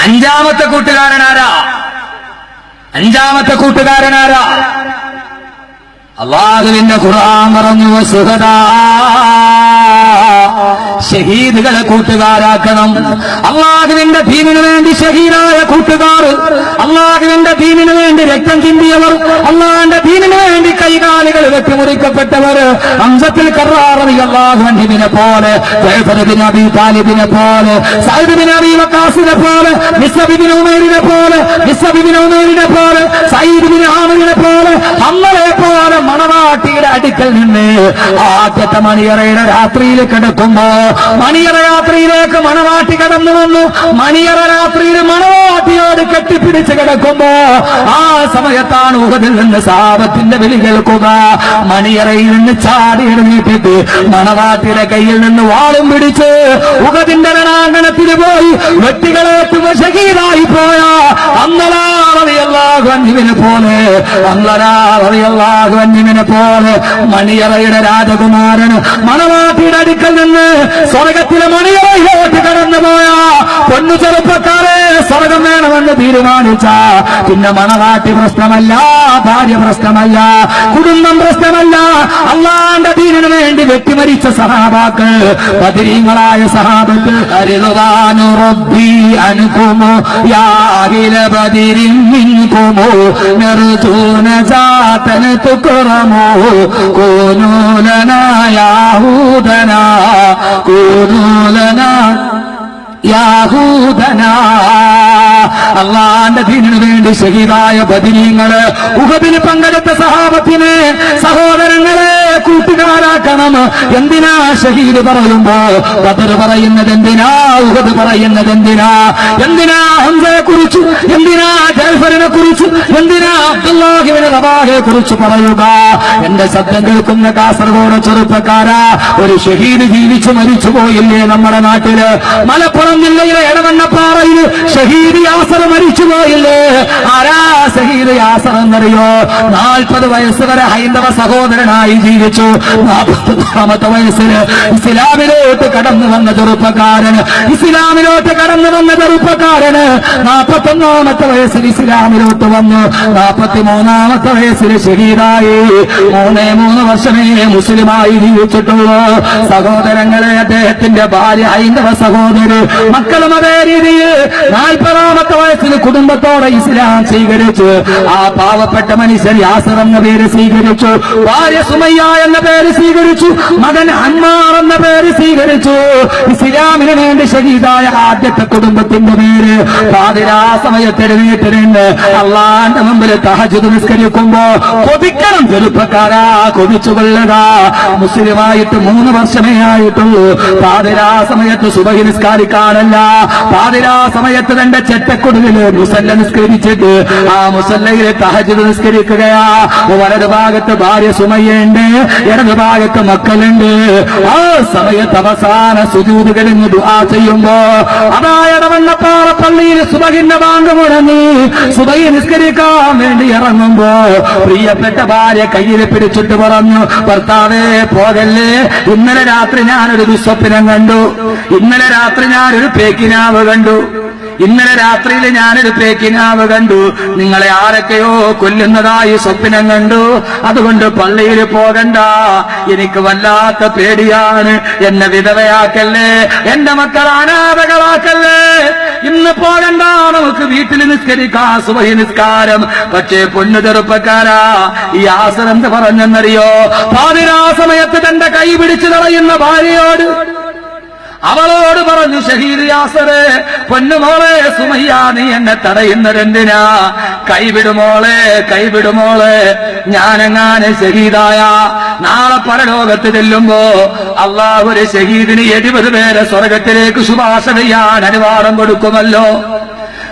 അഞ്ചാമത്തെ കൂട്ടുകാരനാരാ? അല്ലാഹുവിന്റെ ഖുർആൻ പറഞ്ഞു, സുഹദാ, ഷഹീദുകളെ കൂട്ടുകാരാക്കണം. അല്ലാഹുവിന്റെ ദീനിനു വേണ്ടി ഷഹീദായ കൂട്ടുകാർ, അല്ലാഹുവിന്റെ ദീനിനു വേണ്ടി രക്തം ചിന്തിയവർ, അല്ലാഹുവിന്റെ ദീനിനു വേണ്ടി കൈകാലുകൾ വെട്ടിമുറിക്കപ്പെട്ടവർ, ഹംസത്തുൽ കർറാർ റളിയല്ലാഹു അൻഹുവിനെ പോലെ, ജഅഫർ ഇബ്നു അബീ താലിബിനെ പോലെ, സഅദ് ഇബ്നു അബീ വഖാസിനെ പോലെ, മിസ്അബ് ഇബ്നു ഉമൈറിനെ പോലെ, സഈദ് ഇബ്നു ആമിറിനെ പോലെ, അമ്മയെ പോലെ മണവാട്ടിയുടെ അടുക്കൽ നിന്ന് ആദ്യത്തെ മണിയറയുടെ രാത്രിയിൽ കിടക്കുമ്പോ, മണിയറ രാത്രിയിലേക്ക് മണവാട്ടി കടന്നു വന്നു. മണിയറ രാത്രിയിൽ മണവാട്ടിയോട് കെട്ടിപ്പിടിച്ച് കിടക്കുമ്പോ ആ സമയത്താണ് ഉഹദിൽ നിന്ന് സഹാബത്തിന്റെ വിളി കേൾക്കുക. മണിയറയിൽ നിന്ന് ചാടി എഴുന്നേറ്റിട്ട് മണവാട്ടിയുടെ കയ്യിൽ നിന്ന് വാളും പിടിച്ച് ഉഹദിന്റെ രണാങ്കണത്തിൽ പോയി വെട്ടികളേറ്റും ഷഹീദായി പോയ അംലലാ റളിയല്ലാഹു അൻഹുവിനെ പോലെ മണിയറയുടെ രാജകുമാരൻ മണവാട്ടിയുടെ അടുക്കൽ നിന്ന് സ്വർഗത്തിലെ മണിയറയിലോട്ട് കടന്നുപോയ പൊന്നു ചെറുപ്പക്കാരെ, സ്വർഗം വേണമെന്ന് തീരുമാനിച്ച പിന്നെ മണവാട്ടി പ്രശ്നമല്ല, ഭാര്യ പ്രശ്നമല്ല, കുടുംബം പ്രശ്നമല്ല. അല്ലാഹുവിന്റെ ദീനിനു വേണ്ടി വെട്ടിമരിച്ച സഹാബാക്കൾ, ബദരീങ്ങളായ സഹാബത്ത്, റിദ്വാനു റബ്ബി അൻകുമു യാ അഹ്ല ബദരിൻ മിൻകുമു നർജൂ നജാതൻ തുക്റമു കൂനൂ ലനാ യാഹൂദനാ കൂനൂ ലനാ യാഹൂദനാ. അല്ലാഹുവിന്റെ ദീനിനു വേണ്ടി ഷഹീദായ ബദരീങ്ങള്, ഉഹദിൽ പങ്കെടുത്ത സഹാബത്തിനെ, സഹോദരങ്ങളെ കൂട്ടുകാരാക്കണം. എന്തിനാ ഷഹീദ് പറയുമ്പോ ബദർ പറയുന്നത് എന്തിനാ? ഉഹദ് പറയുന്നത് എന്തിനാ? എന്തിനാ ഹംസയെ കുറിച്ച്, എന്തിനാ ജഅഫറിനെ കുറിച്ച്, എന്തിനാ അബ്ദുല്ലാഹ് ഇബ്നു റവാഹയെ കുറിച്ച് പറയുക? എന്റെ ശബ്ദം കേൾക്കുന്ന കാസർഗോഡ് ചെറുപ്പക്കാരാ, ഒരു ഷഹീദ് ജീവിച്ചു മരിച്ചു പോയില്ലേ നമ്മുടെ നാട്ടില്? മലപ്പുറം ജില്ലയിലെ എടവണ്ണപ്പാറയിൽ ഷഹീദ് യാസർ മരിച്ചു പോയില്ലേ? ആരാ ഷഹീദ് യാസർ എന്നറിയോ? 40 വയസ്സ് വരെ ഹൈന്ദവ സഹോദരനായി ജീവിച്ചു. 40ാമത്തെ വയസ്സിൽ ഇസ്ലാമിലോട്ട് കടന്നു വന്ന ചെറുപ്പക്കാരന്, 41ാമത്തെ വയസ്സിൽ ഇസ്ലാമിലോട്ട് വന്നു. 43ാമത്തെ വയസ്സിൽ ഷഹീദായി. 3 വർഷമേ മുസ്ലിമായി ജീവിച്ചിട്ടുള്ളൂ. സഹോദരങ്ങളെ, അദ്ദേഹത്തിന്റെ ഭാര്യ ഹൈന്ദവ സഹോദരി, മക്കളും അതേ രീതിയിൽ 40ാമത്തെ വയസ്സിൽ കുടുംബത്തോടെ ഇസ്ലാം സ്വീകരിച്ചു. ആ പാവപ്പെട്ട മനുഷ്യൻ യാസർ എന്ന പേര് സ്വീകരിച്ചു, ഭാര്യ സുമയ്യ എന്ന പേര് സ്വീകരിച്ചു, മകൻ അൻമാർ എന്ന പേര് സ്വീകരിച്ചു. ഇസ്ലാമിന് വേണ്ടി ഷഹീദായ ആദ്യത്തെ കുടുംബത്തിന്റെ പേര്. പാതിരാ സമയത്ത് എഴുന്നേറ്റിരുന്ന് അള്ളാന്റെ മുമ്പിൽ തഹജ്ജുദ് നിസ്കരിക്കുമ്പോ കൊതിക്കണം ചെറുപ്പക്കാരാ, കൊതിച്ചുകൊള്ളുക. മുസ്ലിമായിട്ട് 3 വർഷമേ ആയിട്ടുള്ളൂ. പാതിരാ സമയത്ത് സുബഹി നിസ്കാരിക്കാനല്ല, പാതിരാ സമയത്ത് തന്റെ ചെറ്റക്കുടലില് മുസല്ല നിസ്കരിച്ചിട്ട് ആ മുസല്ലയിൽ തഹജ്ജുദ് നിസ്കരിക്കുകയാ. വലതു ഭാഗത്ത് ഭാര്യ സുമയ്യുണ്ട്, ഇടതു ഭാഗത്ത് മക്കളുണ്ട്. ആ സമയത്ത് അവസാന സുജൂദ് കഴിഞ്ഞ് ദുആ ചെയ്യുമ്പോ അതാ എടവണ്ണപ്പാറ പള്ളിയിൽ സുബഹിന്റെ ബാങ്ക് മുഴങ്ങി. സുബഹി നിസ്കരിക്കാൻ വേണ്ടി ഇറങ്ങുമ്പോ പ്രിയപ്പെട്ട ഭാര്യ കയ്യിൽ പിടിച്ചിട്ട് പറഞ്ഞു, ഭർത്താവേ പോകല്ലേ, ഇന്നലെ രാത്രി ഞാനൊരു ദുസ്വപ്നം കണ്ടു, ഇന്നലെ രാത്രി ഞാനൊരു പേക്കിനാവ് കണ്ടു, ഇന്നലെ രാത്രിയിൽ ഞാനൊരു പേക്കിനാവ് കണ്ടു, നിങ്ങളെ ആരൊക്കെയോ കൊല്ലുന്നതായി സ്വപ്നം കണ്ടു, അതുകൊണ്ട് പള്ളിയിൽ പോകണ്ട, എനിക്ക് വല്ലാത്ത പേടിയാണ്, എന്നെ വിധവയാക്കല്ലേ, എന്റെ മക്കൾ അനാഥകളാക്കല്ലേ, ഇന്ന് പോകണ്ട, നമുക്ക് വീട്ടിൽ നിസ്കരിക്കാം സുബഹി നിസ്കാരം. പക്ഷേ പൊന്നു ചെറുപ്പക്കാരാ, ഈ യാസർ എന്ത് പറഞ്ഞെന്നറിയോ? പാതിരാ സമയത്ത് തന്റെ കൈ പിടിച്ചു കളയുന്ന ഭാര്യയോട്, അവളോട് പറഞ്ഞു, ഷഹീദ് യാസറെ, പൊന്നുമോളെ സുമയ്യ, നീ എന്നെ തടയുന്നതെന്തിനാ? കൈവിടുമോളെ, കൈവിടുമോളെ, ഞാനെങ്ങാനെ ഷഹീദായ നാളെ പരലോകത്ത് ചെല്ലുമ്പോ അല്ലാഹു ഒരു ഷഹീദിന് 70 പേരെ സ്വർഗത്തിലേക്ക് ശുപാർശ ചെയ്യാൻ അനുവാദം കൊടുക്കുമല്ലോ.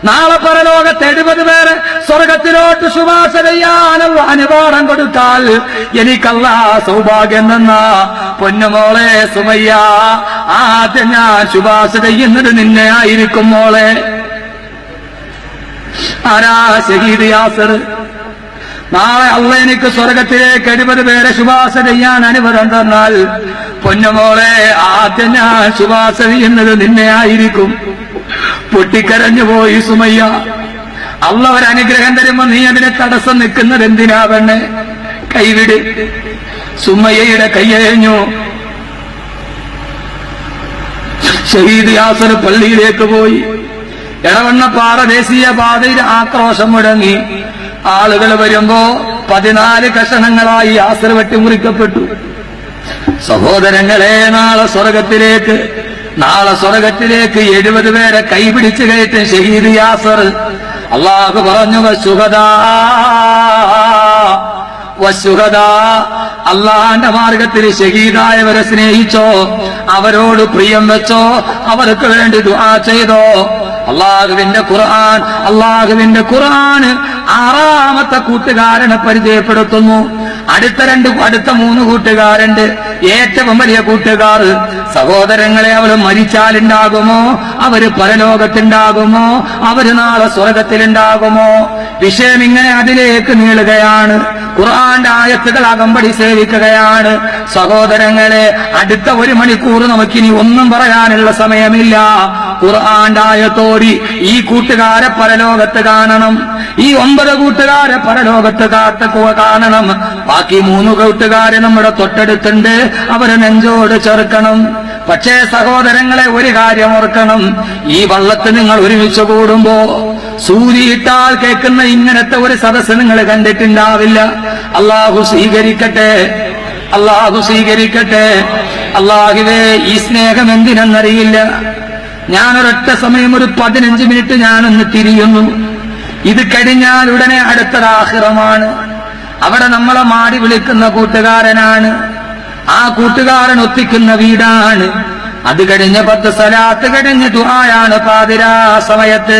നാളെ പരലോകത്ത് 70 പേരെ സ്വർഗത്തിലോട്ട് ശുപാർശ ചെയ്യാനുള്ള അനുവാദം കൊടുത്താൽ എനിക്കല്ലാ സൗഭാഗ്യം തന്ന പൊന്നുമോളെ സുമയ്യ, ആദ്യം ഞാൻ ശുപാർശ ചെയ്യുന്നത് നിന്നെ ആയിരിക്കും മോളെ. ആരാ? ഷഹീദ് യാസർ. നാളെ അള്ളാഹ് എനിക്ക് സ്വർഗത്തിലേക്ക് 70 പേരെ ശുപാർശ ചെയ്യാൻ അനുവാദം തന്നാൽ പൊന്നുമോളെ, ആദ്യം ഞാൻ ശുപാർശ ചെയ്യുന്നത് നിന്നെ ആയിരിക്കും. പൊട്ടിക്കരഞ്ഞു പോയി സുമയ്യ. അള്ളാഹ് ഒരു അനുഗ്രഹം തരുമ്പോ നീ അതിനെ തടസ്സം നിൽക്കുന്നത് എന്തിനാ പെണ്ണെ? കൈവിട്. സുമയ്യയുടെ കൈയഴിഞ്ഞു. ഷഹീദ് യാസർ പള്ളിയിലേക്ക് പോയി. എടവണ്ണപ്പാറ ദേശീയ പാതയിൽ ആക്രോശം മുടങ്ങി. ആളുകൾ വരുമ്പോ 14 കഷണങ്ങളായി യാസർ വെട്ടിമുറിക്കപ്പെട്ടു. സഹോദരങ്ങളെ, നാളെ സ്വർഗത്തിലേക്ക് 70 പേരെ കൈപിടിച്ചു കയറ്റും ഷഹീദ് യാസർ. അള്ളാഹു പറഞ്ഞു വശുഹദാ, അള്ളാന്റെ മാർഗത്തിൽ ഷഹീദായവരെ സ്നേഹിച്ചോ, അവരോട് പ്രിയം വെച്ചോ, അവർക്ക് വേണ്ടി ദുആ ചെയ്തോ. അള്ളാഹുവിന്റെ ഖുർആൻ 6ാമത്തെ കൂട്ടുകാരനെ പരിചയപ്പെടുത്തുന്നു. അടുത്ത 3 കൂട്ടുകാരുണ്ട്. ഏറ്റവും വലിയ കൂട്ടുകാർ സഹോദരങ്ങളെ, അവർ മരിച്ചാലുണ്ടാകുമോ, അവര് പരലോകത്തുണ്ടാകുമോ, അവര് നാളെ സ്വർഗത്തിലുണ്ടാകുമോ? വിഷയം ഇങ്ങനെ അതിലേക്ക് നീളുകയാണ്. ഖുർആന്റെ ആയത്തുകൾ അകമ്പടി സേവിക്കുകയാണ്. സഹോദരങ്ങളെ, അടുത്ത 1 മണിക്കൂർ നമുക്കിനി ഒന്നും പറയാനുള്ള സമയമില്ല. ഖുർആന്റെ ആയത്തോടി ഈ കൂട്ടുകാരെ പരലോകത്ത് കാണണം, ഈ 9 കൂട്ടുകാരെ പരലോകത്ത് കാണണം. ബാക്കി 3 കൂട്ടുകാരെ നമ്മുടെ തൊട്ടടുത്തുണ്ട്, അവരെ നെഞ്ചോട് ചേർക്കണം. പക്ഷേ സഹോദരങ്ങളെ, ഒരു കാര്യം ഓർക്കണം, ഈ വള്ളത്ത് നിങ്ങൾ ഒരുമിച്ച് കൂടുമ്പോ സൂര്യയിട്ടാൽ കേൾക്കുന്ന ഇങ്ങനത്തെ ഒരു സദസ്സ് നിങ്ങൾ കണ്ടിട്ടുണ്ടാവില്ല. അള്ളാഹു സ്വീകരിക്കട്ടെ, അള്ളാഹു സ്വീകരിക്കട്ടെ. അള്ളാഹുവേ, ഈ സ്നേഹം എന്തിനെന്നറിയില്ല. ഞാനൊരൊറ്റ സമയം ഒരു 15 മിനിറ്റ് ഞാനൊന്ന് തിരിയുന്നു. ഇത് കഴിഞ്ഞാൽ ഉടനെ അടുത്തത് ആഖിറമാണ്. അവിടെ നമ്മളെ മാടി വിളിക്കുന്ന കൂട്ടുകാരനാണ്, ആ കൂട്ടുകാരൻ ഒത്തിക്കുന്ന വീടാണ്. അത് കഴിഞ്ഞ് 10 സലാത്ത് കഴിഞ്ഞ് ദുആയാണ് പാതിരാ സമയത്ത്.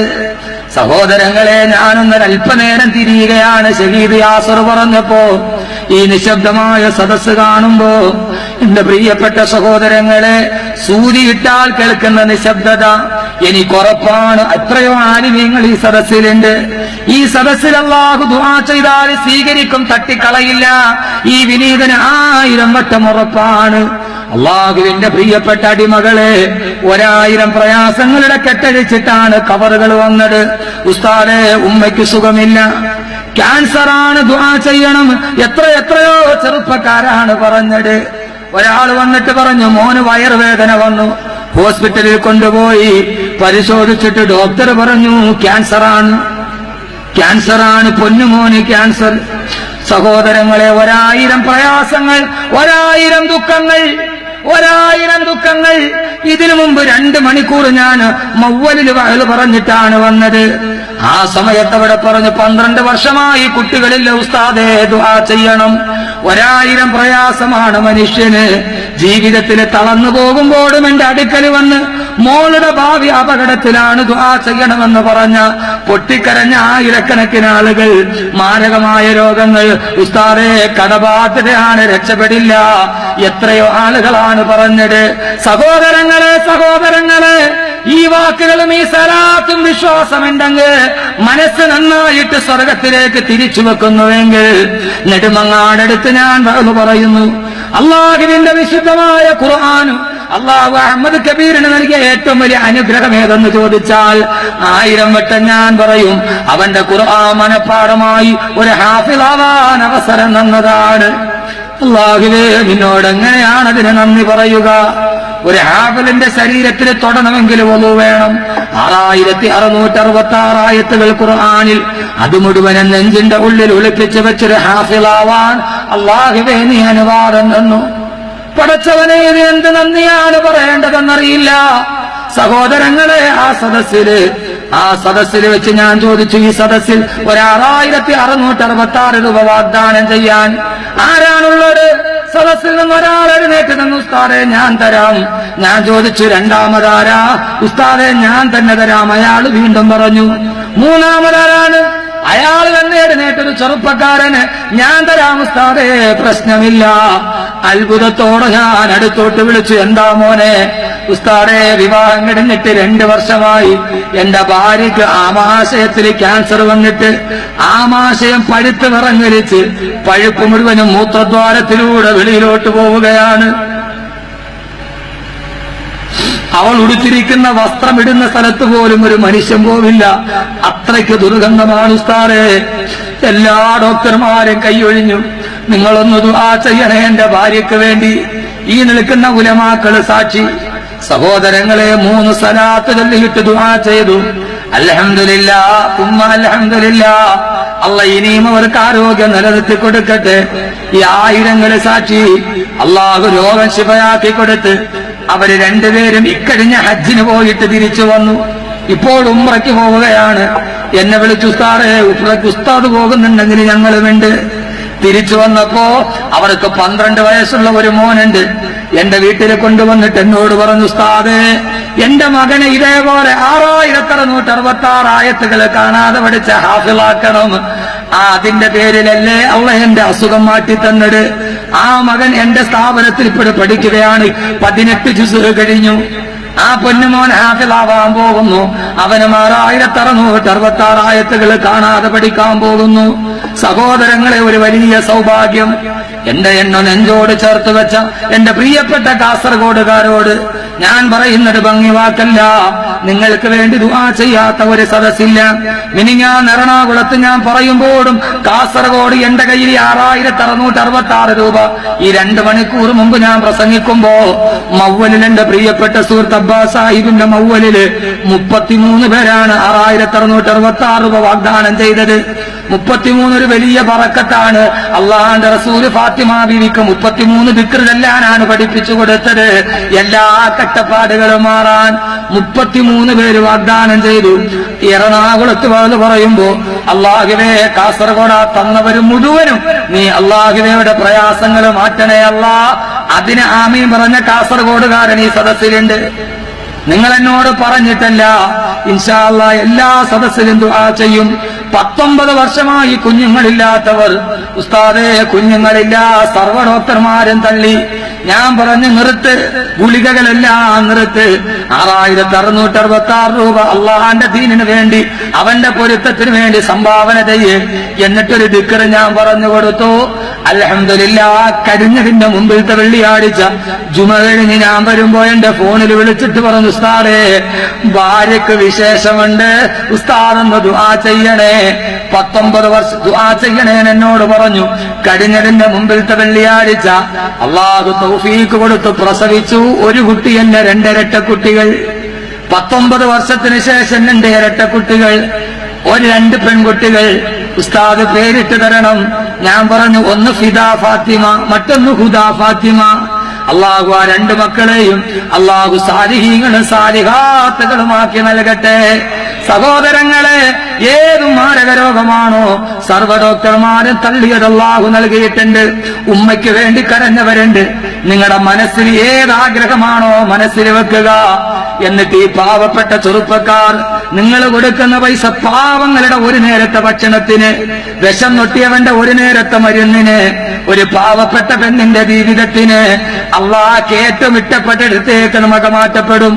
സഹോദരങ്ങളെ, ഞാനൊന്നൊരൽപ്പനേരം തിരിയുകയാണ്. ഷഹീദ് യാസർ പറഞ്ഞപ്പോ ഈ നിശബ്ദമായ സദസ്സ് കാണുമ്പോ എന്റെ പ്രിയപ്പെട്ട സഹോദരങ്ങളെ, സൂര്യയിട്ടാൽ കേൾക്കുന്ന നിശബ്ദത എനിക്കുറപ്പാണ്. എത്രയോ ആലിമീങ്ങൾ ഈ സദസ്സിലുണ്ട്. ഈ സദസ്സിൽ അല്ലാഹു ദുആ ചെയ്താൽ സ്വീകരിക്കും, തട്ടിക്കളയില്ല. ഈ വിനീതന് 1000 വട്ടം ഉറപ്പാണ്. അള്ളാഹുവിന്റെ പ്രിയപ്പെട്ട അടിമകളെ, 1000 പ്രയാസങ്ങളുടെ കെട്ടഴിച്ചിട്ടാണ് കവറുകൾ വന്നത്. ഉസ്താദേ, ഉമ്മയ്ക്ക് സുഖമില്ല, ക്യാൻസറാണ്, ദുആ ചെയ്യണം. എത്രയോ ചെറുപ്പക്കാരാണ് പറഞ്ഞത്. ഒരാൾ വന്നിട്ട് പറഞ്ഞു, മോന് വയറുവേദന വന്നു. ഹോസ്പിറ്റലിൽ കൊണ്ടുപോയി പരിശോധിച്ചിട്ട് ഡോക്ടർ പറഞ്ഞു ക്യാൻസറാണ്, പൊന്നുമോന് ക്യാൻസർ. സഹോദരങ്ങളെ, 1000 പ്രയാസങ്ങൾ, 1000 ദുഃഖങ്ങൾ. ഇതിനു മുമ്പ് 2 മണിക്കൂർ ഞാൻ മവ്വലിൽ വഅ്ള് പറഞ്ഞിട്ടാണ് വന്നത്. ആ സമയത്ത് അവിടെ പറഞ്ഞു, 12 വർഷമായി കുട്ടികളില്ല ഉസ്താദേ, ദുആ ചെയ്യണം. 1000 പ്രയാസമാണ് മനുഷ്യന്. ജീവിതത്തിൽ തളർന്നു പോകുമ്പോഴും എന്റെ അടുക്കൽ വന്ന് മോളുടെ ഭാവി അപകടത്തിലാണ്, ദുആ ചെയ്യണമെന്ന് പറഞ്ഞ പൊട്ടിക്കരഞ്ഞ 1000കണക്കിന് ആളുകൾ. മാരകമായ രോഗങ്ങൾ, ഉസ്താദേ കടബാധ്യതയാണ്, രക്ഷപ്പെടില്ല. എത്രയോ ആളുകളാണ് പറഞ്ഞത്. സഹോദരങ്ങളെ, ഈ വാക്കുകളും ഈ സലാത്തും വിശ്വാസമുണ്ടെങ്കിൽ, മനസ്സ് നന്നായിട്ട് സ്വർഗത്തിലേക്ക് തിരിച്ചു വെക്കുന്നുവെങ്കിൽ, നെടുമങ്ങാടടുത്ത് ഞാൻ പറയുന്നു, അള്ളാഹുവിന്റെ വിശുദ്ധമായ ഖുർആനും അള്ളാഹു അഹമ്മദ് കബീറിന് നൽകിയ ഏറ്റവും വലിയ അനുഗ്രഹം ഏതെന്ന് ചോദിച്ചാൽ 1000 വട്ടം ഞാൻ പറയും, അവന്റെ ഖുർആൻ മനഃപ്പാഠമായി ഒരു ഹാഫിളാവാൻ അവസരം തന്നതാണ്. അള്ളാഹുവേ, നിന്നോട് എങ്ങനെയാണ് അതിന് നന്ദി പറയുക? ഒരു ഹാഫിളിന്റെ ശരീരത്തിൽ തൊടണമെങ്കിൽ വളു വേണം. 6666 ആയത്തുകൾ ഖുർആനിൽ, അത് മുഴുവനും നെഞ്ചിന്റെ ഉള്ളിൽ ഒളിപ്പിച്ചു വെച്ചൊരു ഹാഫിളാവാൻ അള്ളാഹുവേ നീ അനുവാദം തന്നു. പടച്ചവനെ, ഇത് എന്ത് നന്ദിയാണ് പറയേണ്ടതെന്നറിയില്ല. സഹോദരങ്ങളെ, ആ സദസ്സിൽ വെച്ച് ഞാൻ ചോദിച്ചു, ഈ സദസ്സിൽ 6666 രൂപ വാഗ്ദാനം ചെയ്യാൻ ആരാണുള്ളത്? സദസ്സിൽ നിന്ന് ഒരാൾ എഴുന്നേറ്റ് നിന്ന്, ഉസ്താദേ ഞാൻ തരാം. ഞാൻ ചോദിച്ചു, രണ്ടാമതാരാ? ഉസ്താദേ ഞാൻ തന്നെ തരാം. അയാൾ വീണ്ടും പറഞ്ഞു. മൂന്നാമതാരാണ്? അയാൾ തന്നെ എഴുന്നേറ്റൊരു ചെറുപ്പക്കാരന്, ഞാൻ തരാം ഉസ്താദേ, പ്രശ്നമില്ല. അത്ഭുതത്തോടെ ഞാൻ അടുത്തോട്ട് വിളിച്ചു, എന്താ മോനെ? ഉസ്താദേ, വിവാഹം കഴിഞ്ഞിട്ട് 2 വർഷമായി. എന്റെ ഭാര്യയ്ക്ക് ആമാശയത്തിൽ ക്യാൻസർ വന്നിട്ട് ആമാശയം പഴുത്ത് വിറങ്ങലിച്ച് പഴുപ്പ് മുഴുവനും മൂത്രദ്വാരത്തിലൂടെ വെളിയിലോട്ട് പോവുകയാണ്. അവൾ ഉടുത്തിരിക്കുന്ന വസ്ത്രം ഇടുന്ന സ്ഥലത്ത് പോലും ഒരു മനുഷ്യൻ പോവില്ല. അത്രയ്ക്ക് ദുർഗന്ധമാണ് ഉസ്താദേ. എല്ലാ ഡോക്ടർമാരും കൈയൊഴിഞ്ഞു. നിങ്ങളൊന്ന് ദുആ ചെയ്യണേ എന്റെ ഭാര്യയ്ക്ക് വേണ്ടി. ഈ നിൽക്കുന്ന ഉലമാക്കള് സാക്ഷി. സഹോദരങ്ങളെ 3 സലാത്ത് ചൊല്ലിയിട്ട് ദുആ ചെയ്തു. അൽഹംദുലില്ലാഹ് ഉമ്മ അൽഹംദുലില്ലാഹ്. അല്ലാഹ് ഇനിയും അവർക്ക് ആരോഗ്യം നിലനിർത്തി കൊടുക്കട്ടെ. ഈ ആയിരങ്ങള് സാക്ഷി. അള്ളാഹു രോഗം ശിഫയാക്കി കൊടുത്ത് അവര് രണ്ടുപേരും ഇക്കഴിഞ്ഞ ഹജ്ജിന് പോയിട്ട് തിരിച്ചു വന്നു. ഇപ്പോൾ ഉംറയ്ക്ക് പോവുകയാണ്. എന്നെ വിളിച്ചു, ഉസ്താദേ ഉംറയ്ക്ക് ഉസ്താദ് പോകുന്നുണ്ടെങ്കിൽ ഞങ്ങളുമുണ്ട്. തിരിച്ചു വന്നപ്പോ അവർക്ക് 12 വയസ്സുള്ള ഒരു മോനുണ്ട്. എന്റെ വീട്ടിൽ കൊണ്ടുവന്നിട്ട് എന്നോട് പറഞ്ഞു, ഉസ്താദേ എന്റെ മകനെ ഇതേപോലെ 6666 ആയത്തുകൾ കാണാതെ പഠിച്ച ഹാഫിളാക്കണം. അതിന്റെ പേരിലല്ലേ അള്ളാഹ് എന്റെ അസുഖം മാറ്റി തന്നത്. ആ മകൻ എന്റെ സ്ഥാപനത്തിൽ ഇപ്പോൾ പഠിക്കുകയാണ്. 18 ജുസ് കഴിഞ്ഞു. ആ പൊന്നുമോൻ ഹാഫിളാവാൻ പോകുന്നു. അവന് 6666 ആയത്തുകൾ കാണാതെ പഠിക്കാൻ പോകുന്നു. സഹോദരങ്ങളെ, ഒരു വലിയ സൗഭാഗ്യം. എന്നെ നെഞ്ചോട് ചേർത്ത് വെച്ച എന്റെ പ്രിയപ്പെട്ട കാസർഗോഡുകാരോട് ഞാൻ പറയുന്നത് ഭംഗി വാക്കല്ല. നിങ്ങൾക്ക് വേണ്ടി ദുആ ചെയ്യാത്ത ഒരു സദസ്സില്ല. മിനിഞ്ഞാൻ എറണാകുളത്ത് ഞാൻ പറയുമ്പോഴും കാസർഗോഡ് എന്റെ കയ്യിൽ 6666 രൂപ. ഈ 2 മണിക്കൂർ മുമ്പ് ഞാൻ പ്രസംഗിക്കുമ്പോ മൗവലിൽ എന്റെ പ്രിയപ്പെട്ട സുഹൃത്ത് അബ്ബാസ് സാഹിബിന്റെ മൗവലില് 33 പേരാണ് 6666 രൂപ വാഗ്ദാനം ചെയ്തത്. 33 ഒരു വലിയ ബറക്കത്താണ്. അള്ളാഹുവിന്റെ റസൂല് ഫാത്തിമ ബീവിക്ക് 33 ദിക്ർ ചൊല്ലാനാണ് പഠിപ്പിച്ചു കൊടുത്തത്. എല്ലാ കഷ്ടപ്പാടുകളും മാറാൻ 33 പേര് വാഗ്ദാനം ചെയ്തു. എറണാകുളത്ത് വന്ന് പറയുമ്പോ അള്ളാഹുവേ കാസർഗോഡ് തന്നവര് മുഴുവനും നീ അള്ളാഹുവയുടെ പ്രയാസങ്ങൾ മാറ്റണേ അല്ലാ. അതിന് ആമീൻ പറഞ്ഞ കാസർഗോഡുകാരൻ ഈ സദസ്സിലുണ്ട്. നിങ്ങൾ എന്നോട് പറഞ്ഞിട്ടല്ല. ഇൻഷാ അല്ലാഹ് എല്ലാ സദസ്സിലും ദുആ ചെയ്യും. 19 വർഷമായി കുഞ്ഞുങ്ങളില്ലാത്തവർ, ഉസ്താദേ കുഞ്ഞുങ്ങളില്ല, സർവ്വ ഡോക്ടർമാരും തള്ളി. ഞാൻ പറഞ്ഞു, നിർത്ത്, ഗുളികകളെല്ലാം നിർത്ത്. 6666 രൂപ അള്ളാഹുവിന്റെ ദീനിന് വേണ്ടി, അവന്റെ പൊരുത്തത്തിന് വേണ്ടി സംഭാവന ചെയ്യേ. എന്നിട്ടൊരു ദിക്ർ ഞാൻ പറഞ്ഞു കൊടുത്തു. അൽഹംദുലില്ലാഹ്. കഴിഞ്ഞതിന്റെ മുമ്പിലത്തെ വെള്ളിയാഴ്ച ജുമ കഴിഞ്ഞ് ഞാൻ വരുമ്പോ എന്റെ ഫോണിൽ വിളിച്ചിട്ട് പറഞ്ഞു, ഉസ്താദേ ഭാര്യക്ക് വിശേഷമുണ്ട്, ഉസ്താദൊന്ന് ദുആ ചെയ്യണേ. 19 വർഷം ദുആ ചെയ്യണേ എന്നോട് പറഞ്ഞു. കഴിഞ്ഞതിന്റെ മുമ്പിലത്തെ വെള്ളിയാഴ്ച അള്ളാഹു തൗഫീക്ക് കൊടുത്ത് പ്രസവിച്ചു ഒരു കുട്ടി. എന്നെ 2 ഇരട്ടക്കുട്ടികൾ. 19 വർഷത്തിന് ശേഷം 2 ഇരട്ടക്കുട്ടികൾ, 2 പെൺകുട്ടികൾ. ഉസ്താദ് പേരിട്ട് തരണം. ഞാൻ പറഞ്ഞു, ഒന്ന് ഫിദാ ഫാത്തിമ, മറ്റൊന്ന് ഹുദാ ഫാത്തിമ. അള്ളാഹു ആ 2 മക്കളെയും അള്ളാഹു സാലിഹീങ്ങളും സാലിഹാത്തുകളുമാക്കി നൽകട്ടെ. സഹോദരങ്ങളെ, ഏത് മാരക രോഗമാണോ സർവ്വ ഡോക്ടർമാരും തള്ളിയത് അള്ളാഹു നൽകിയിട്ടുണ്ട്. ഉമ്മയ്ക്ക് വേണ്ടി കരഞ്ഞവരുണ്ട്. നിങ്ങളുടെ മനസ്സിൽ ഏതാഗ്രഹമാണോ മനസ്സിൽ വെക്കുക. എന്നിട്ട് ഈ പാവപ്പെട്ട ചെറുപ്പക്കാർ, നിങ്ങൾ കൊടുക്കുന്ന പൈസ പാവങ്ങളുടെ ഒരു നേരത്തെ ഭക്ഷണത്തിന്, വിഷം നൊട്ടിയവന്റെ ഒരു നേരത്തെ മരുന്നിന്, ഒരു പാവപ്പെട്ട പെണ്ണിന്റെ ജീവിതത്തിന്, അള്ളാഹ് ഏറ്റവും ഇഷ്ടപ്പെട്ടെടുത്തേക്ക് നമുക്ക് മാറ്റപ്പെടും.